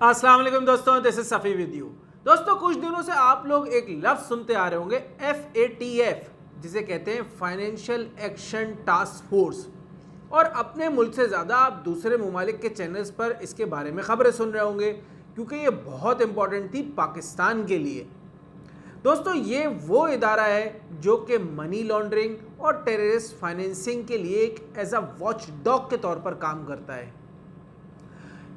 अस्सलाम वालेकुम दोस्तों, this is Safi with you. दोस्तों, कुछ दिनों से आप लोग एक लफ्ज़ सुनते आ रहे होंगे FATF, जिसे कहते हैं फाइनेंशियल एक्शन टास्क फोर्स। और अपने मुल्क से ज़्यादा आप दूसरे ममालिक के चैनल्स पर इसके बारे में ख़बरें सुन रहे होंगे, क्योंकि ये बहुत इंपॉर्टेंट थी पाकिस्तान के लिए। दोस्तों, ये वो इदारा है जो कि मनी लॉन्ड्रिंग और टेररिस्ट फाइनेंसिंग के लिए एक एज अ वॉच डॉग के तौर पर काम करता है।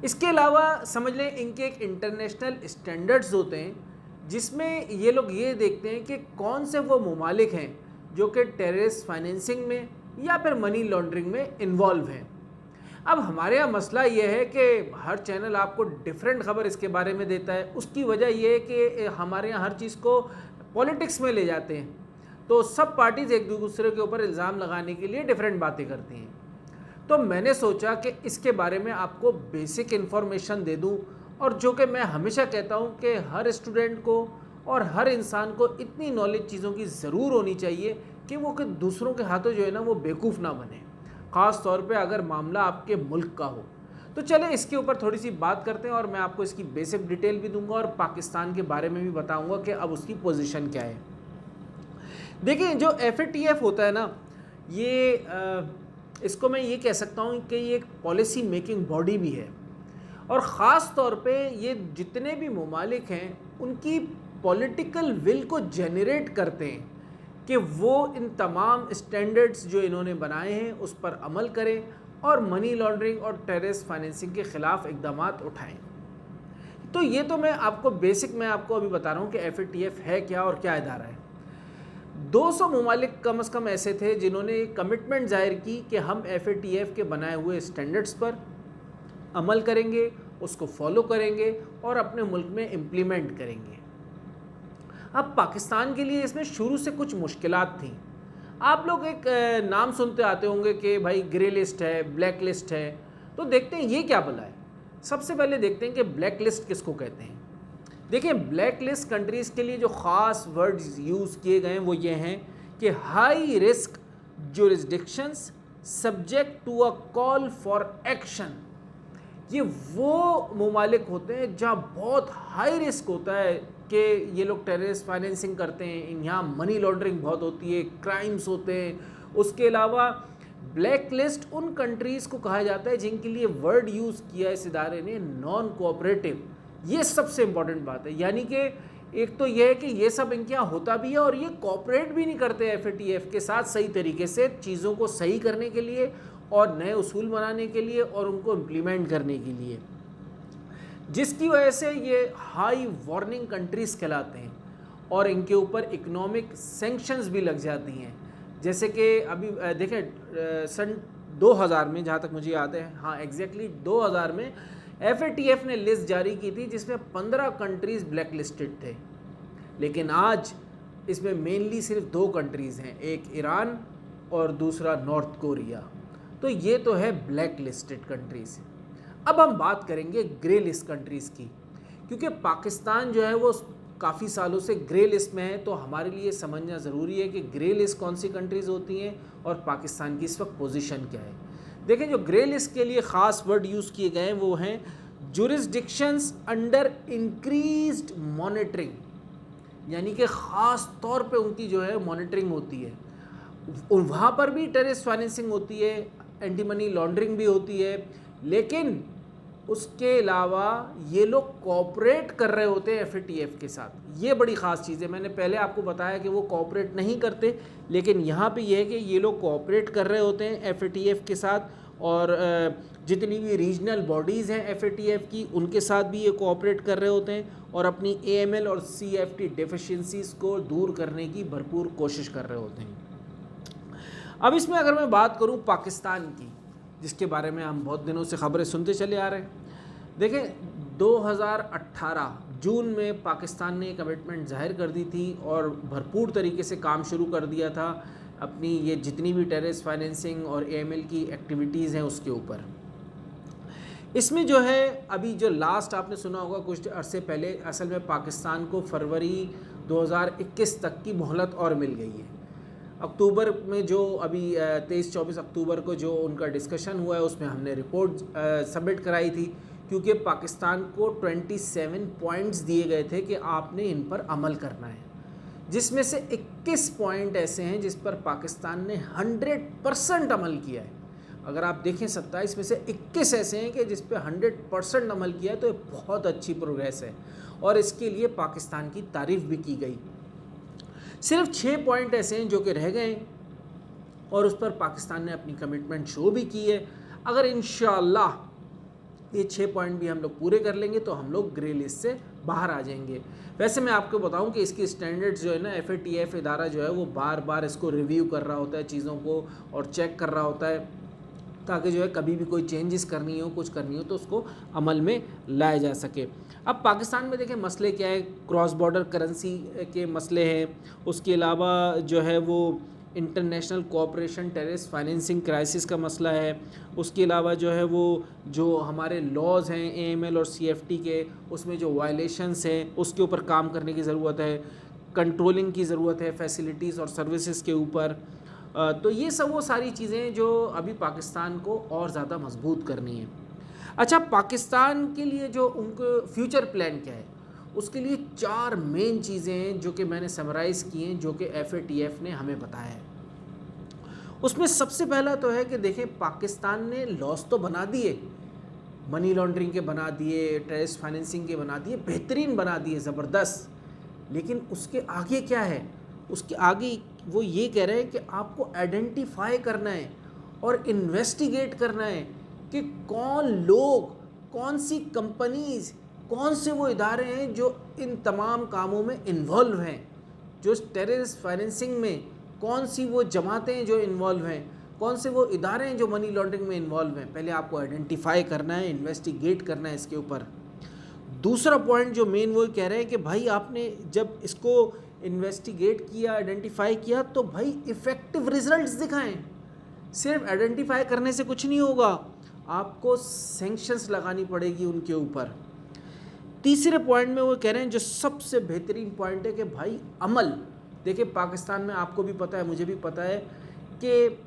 इसके अलावा समझ लें, इनके एक इंटरनेशनल स्टैंडर्ड्स होते हैं जिसमें ये लोग ये देखते हैं कि कौन से वो ममालिक हैं जो कि टेररिस्ट फाइनेंसिंग में या फिर मनी लॉन्ड्रिंग में इन्वॉल्व हैं। अब हमारे यहाँ मसला ये है कि हर चैनल आपको डिफरेंट खबर इसके बारे में देता है। उसकी वजह ये है कि हमारे यहाँ हर चीज़ को पॉलिटिक्स में ले जाते हैं, तो सब पार्टीज़ एक दूसरे के ऊपर इल्ज़ाम लगाने के लिए डिफरेंट बातें करती हैं। तो मैंने सोचा कि इसके बारे में आपको बेसिक इन्फॉर्मेशन दे दूं, और जो कि मैं हमेशा कहता हूं कि हर स्टूडेंट को और हर इंसान को इतनी नॉलेज चीज़ों की ज़रूर होनी चाहिए कि वो कि दूसरों के हाथों जो है ना वो बेवकूफ़ ना बने, ख़ास तौर पे अगर मामला आपके मुल्क का हो। तो चले इसके ऊपर थोड़ी सी बात करते हैं, और मैं आपको इसकी बेसिक डिटेल भी दूंगा और पाकिस्तान के बारे में भी बताऊँगा कि अब उसकी पोजिशन क्या है। देखिए, जो FATF होता है ना, ये इसको मैं ये कह सकता हूँ कि ये एक पॉलिसी मेकिंग बॉडी भी है, और ख़ास तौर पे ये जितने भी ममालिक हैं उनकी पॉलिटिकल विल को जनरेट करते हैं कि वो इन तमाम स्टैंडर्ड्स जो इन्होंने बनाए हैं उस पर अमल करें और मनी लॉन्ड्रिंग और टेररिस्ट फाइनेंसिंग के ख़िलाफ़ इक़दाम उठाएं। तो ये तो मैं आपको बेसिक मैं आपको अभी बता रहा हूँ कि FATF है क्या और क्या इदारा है। 200 ममालिक कम से कम ऐसे थे जिन्होंने कमिटमेंट जाहिर की कि हम FATF के बनाए हुए स्टैंडर्ड्स पर अमल करेंगे, उसको फॉलो करेंगे और अपने मुल्क में इम्प्लीमेंट करेंगे। अब पाकिस्तान के लिए इसमें शुरू से कुछ मुश्किलात थी। आप लोग एक नाम सुनते आते होंगे कि भाई ग्रे लिस्ट है, ब्लैक लिस्ट है। तो देखते हैं ये क्या भला है। सबसे पहले देखते हैं कि ब्लैक लिस्ट किसको कहते हैं। देखिए, ब्लैक लिस्ट कंट्रीज़ के लिए जो ख़ास वर्ड्स यूज़ किए गए हैं वो ये हैं कि high risk jurisdictions subject to a call for action. ये वो ममालिक होते हैं जहाँ बहुत हाई रिस्क होता है कि ये लोग टेररिस्ट फाइनेंसिंग करते हैं, यहाँ मनी लॉन्ड्रिंग बहुत होती है, क्राइम्स होते हैं। उसके अलावा ब्लैक लिस्ट उन कंट्रीज़ को कहा जाता है जिनके लिए वर्ड यूज़ किया इस इदारे ने नॉन कोऑपरेटिव। ये सबसे इम्पॉर्टेंट बात है, यानी कि एक तो ये है कि ये सब इनके यहाँ होता भी है और ये कोऑपरेट भी नहीं करते FATF के साथ सही तरीके से चीज़ों को सही करने के लिए और नए उसूल बनाने के लिए और उनको इम्प्लीमेंट करने के लिए, जिसकी वजह से ये हाई वार्निंग कंट्रीज़ कहलाते हैं और इनके ऊपर इकोनॉमिक सैंक्शंस भी लग जाती हैं। जैसे कि अभी देखें, सन 2000 में, जहाँ तक मुझे याद है, हाँ एग्जैक्टली 2000 में FATF ने लिस्ट जारी की थी जिसमें 15 कंट्रीज़ ब्लैक लिस्टेड थे। लेकिन आज इसमें मेनली सिर्फ 2 कंट्रीज़ हैं, एक ईरान और दूसरा नॉर्थ कोरिया। तो ये तो है ब्लैक लिस्टेड कंट्रीज़। अब हम बात करेंगे ग्रे लिस्ट कंट्रीज़ की, क्योंकि पाकिस्तान जो है वो काफ़ी सालों से ग्रे लिस्ट में है। तो हमारे लिए समझना ज़रूरी है कि ग्रे लिस्ट कौन सी कंट्रीज़ होती हैं और पाकिस्तान की इस वक्त पोजीशन क्या है। देखें, जो ग्रे लिस्ट के लिए ख़ास वर्ड यूज़ किए गए हैं वो हैं जुरिस्डिक्शंस अंडर इंक्रीज्ड मॉनिटरिंग, यानी कि ख़ास तौर पे उनकी जो है मॉनिटरिंग होती है। वहाँ पर भी टेररिस्ट फाइनेंसिंग होती है, एंटी मनी लॉन्ड्रिंग भी होती है, लेकिन उसके अलावा ये लोग कोऑपरेट कर रहे होते हैं FATF के साथ। ये बड़ी ख़ास चीज़ है। मैंने पहले आपको बताया कि वो कोऑपरेट नहीं करते, लेकिन यहाँ पे ये है कि ये लोग कोऑपरेट कर रहे होते हैं FATF के साथ, और जितनी भी रीजनल बॉडीज़ हैं FATF की उनके साथ भी ये कोऑपरेट कर रहे होते हैं और अपनी AML और CFT डेफिशिएंसीज़ को दूर करने की भरपूर कोशिश कर रहे होते हैं। अब इसमें अगर मैं बात करूँ पाकिस्तान की, जिसके बारे में हम बहुत दिनों से खबरें सुनते चले आ रहे हैं। देखें, 2018 जून में पाकिस्तान ने कमिटमेंट जाहिर कर दी थी और भरपूर तरीके से काम शुरू कर दिया था अपनी ये जितनी भी टेररिस्ट फाइनेंसिंग और AML की एक्टिविटीज़ हैं उसके ऊपर। इसमें जो है अभी जो लास्ट आपने सुना होगा कुछ अरसे पहले, असल में पाकिस्तान को फरवरी 2021 तक की मोहलत और मिल गई है। अक्टूबर में जो अभी 23-24 अक्टूबर को जो उनका डिस्कशन हुआ है उसमें हमने रिपोर्ट सबमिट कराई थी क्योंकि पाकिस्तान को 27 पॉइंट्स दिए गए थे कि आपने इन पर अमल करना है, जिसमें से 21 पॉइंट ऐसे हैं जिस पर पाकिस्तान ने 100% अमल किया है। अगर आप देखें 27 में से 21 ऐसे हैं कि जिस पे 100% अमल किया है, तो ये बहुत अच्छी प्रोग्रेस है और इसके लिए पाकिस्तान की तारीफ़ भी की गई। सिर्फ 6 पॉइंट ऐसे हैं जो कि रह गए और उस पर पाकिस्तान ने अपनी कमिटमेंट शो भी की है। अगर इंशाअल्लाह ये 6 पॉइंट भी हम लोग पूरे कर लेंगे तो हम लोग ग्रे लिस्ट से बाहर आ जाएंगे। वैसे मैं आपको बताऊं कि इसकी स्टैंडर्ड्स जो है ना, FATF इदारा जो है वो बार बार इसको रिव्यू कर रहा होता है चीज़ों को और चेक कर रहा होता है, ताकि जो है कभी भी कोई चेंजेस करनी हो, कुछ करनी हो तो उसको अमल में लाया जा सके। अब पाकिस्तान में देखें मसले क्या है, क्रॉस बॉर्डर करेंसी के मसले हैं, उसके अलावा जो है वो international cooperation terrorist financing crisis का मसला है, उसके अलावा जो है वो जो हमारे लॉज हैं AML और CFT के, उसमें जो वायलेशंस हैं उसके ऊपर काम करने की ज़रूरत है, कंट्रोलिंग की ज़रूरत है फैसिलिटीज़ और सर्विसेज के ऊपर। तो ये सब वो सारी चीज़ें जो अभी पाकिस्तान को और ज़्यादा मजबूत करनी है। अच्छा, पाकिस्तान के लिए जो उनको फ्यूचर प्लान क्या है, उसके लिए 4 मेन चीज़ें हैं जो कि मैंने समराइज़ की हैं, जो कि FATF ने हमें बताया है। उसमें सबसे पहला तो है कि देखें, पाकिस्तान ने लॉस तो बना दिए, मनी लॉन्ड्रिंग के बना दिए, टेररिस्ट फाइनेंसिंग के बना दिए, बेहतरीन बना दिए, ज़बरदस्त। लेकिन उसके आगे क्या है, उसके आगे वो ये कह रहे हैं कि आपको आइडेंटिफाई करना है और इन्वेस्टिगेट करना है कि कौन लोग, कौन सी कंपनीज़, कौन से वो इदारे हैं जो इन तमाम कामों में इन्वॉल्व हैं, जो टेररिस्ट फाइनेंसिंग में कौन सी वो जमातें हैं जो इन्वॉल्व हैं, कौन से वो इदारे हैं जो मनी लॉन्ड्रिंग में इन्वॉल्व हैं। पहले आपको आइडेंटिफाई करना है, इन्वेस्टिगेट करना है इसके ऊपर। दूसरा पॉइंट जो मेन वो कह रहे हैं कि भाई आपने जब इसको इन्वेस्टिगेट किया, आइडेंटिफाई किया, तो भाई इफ़ेक्टिव रिजल्ट्स दिखाएं। सिर्फ आइडेंटिफाई करने से कुछ नहीं होगा, आपको सैंक्शंस लगानी पड़ेगी उनके ऊपर। तीसरे पॉइंट में वो कह रहे हैं जो सबसे बेहतरीन पॉइंट है कि भाई अमल। देखिए, पाकिस्तान में आपको भी पता है, मुझे भी पता है कि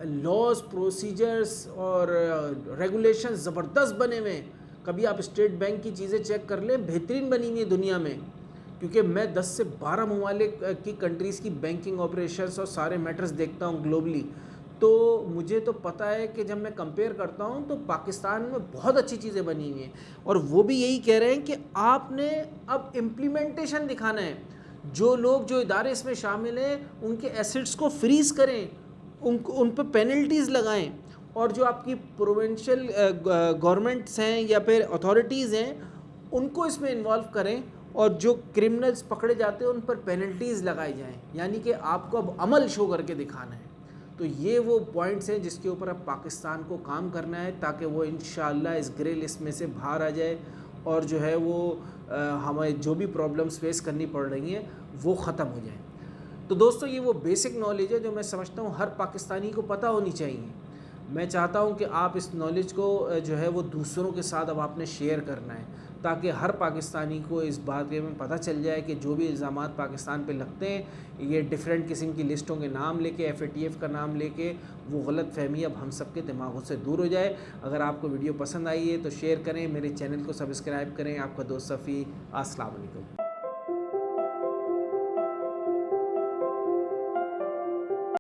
लॉज, प्रोसीजर्स और रेगुलेशन ज़बरदस्त बने हुए हैं। कभी आप स्टेट बैंक की चीज़ें चेक कर लें, बेहतरीन बनी हुई है दुनिया में। क्योंकि मैं 10 से 12 ममालिक की कंट्रीज़ की बैंकिंग ऑपरेशंस और सारे मैटर्स देखता हूँ ग्लोबली, तो मुझे तो पता है कि जब मैं कंपेयर करता हूँ तो पाकिस्तान में बहुत अच्छी चीज़ें बनी हुई हैं। और वो भी यही कह रहे हैं कि आपने अब इम्प्लीमेंटेशन दिखाना है। जो लोग, जो इदारे इसमें शामिल हैं, उनके एसेट्स को फ्रीज़ करें, उन पर पेनल्टीज़ लगाएं, और जो आपकी प्रोविंशियल गवर्नमेंट्स हैं या फिर अथॉरिटीज़ हैं उनको इसमें इन्वॉल्व करें, और जो क्रिमिनल्स पकड़े जाते हैं उन पर पेनल्टीज़ लगाई जाएं। यानी कि आपको अब अमल शो करके दिखाना है। तो ये वो पॉइंट्स हैं जिसके ऊपर अब पाकिस्तान को काम करना है, ताकि वो इंशाअल्लाह इस ग्रे लिस्ट में से बाहर आ जाए और जो है वो हमें जो भी प्रॉब्लम्स फेस करनी पड़ रही हैं वो ख़त्म हो जाए। तो दोस्तों, ये वो बेसिक नॉलेज है जो मैं समझता हूँ हर पाकिस्तानी को पता होनी चाहिए। मैं चाहता हूँ कि आप इस नॉलेज को जो है वो दूसरों के साथ अब आपने शेयर करना है, ताकि हर पाकिस्तानी को इस बात के में पता चल जाए कि जो भी इल्ज़ामात पाकिस्तान पे लगते हैं, ये डिफरेंट किस्म की लिस्टों के नाम लेके, FATF का नाम लेके, वो गलत फहमी अब हम सबके दिमागों से दूर हो जाए। अगर आपको वीडियो पसंद आई है तो शेयर करें, मेरे चैनल को सब्सक्राइब करें। आपका दोस्त सफ़ी, अस्सलाम वालेकुम।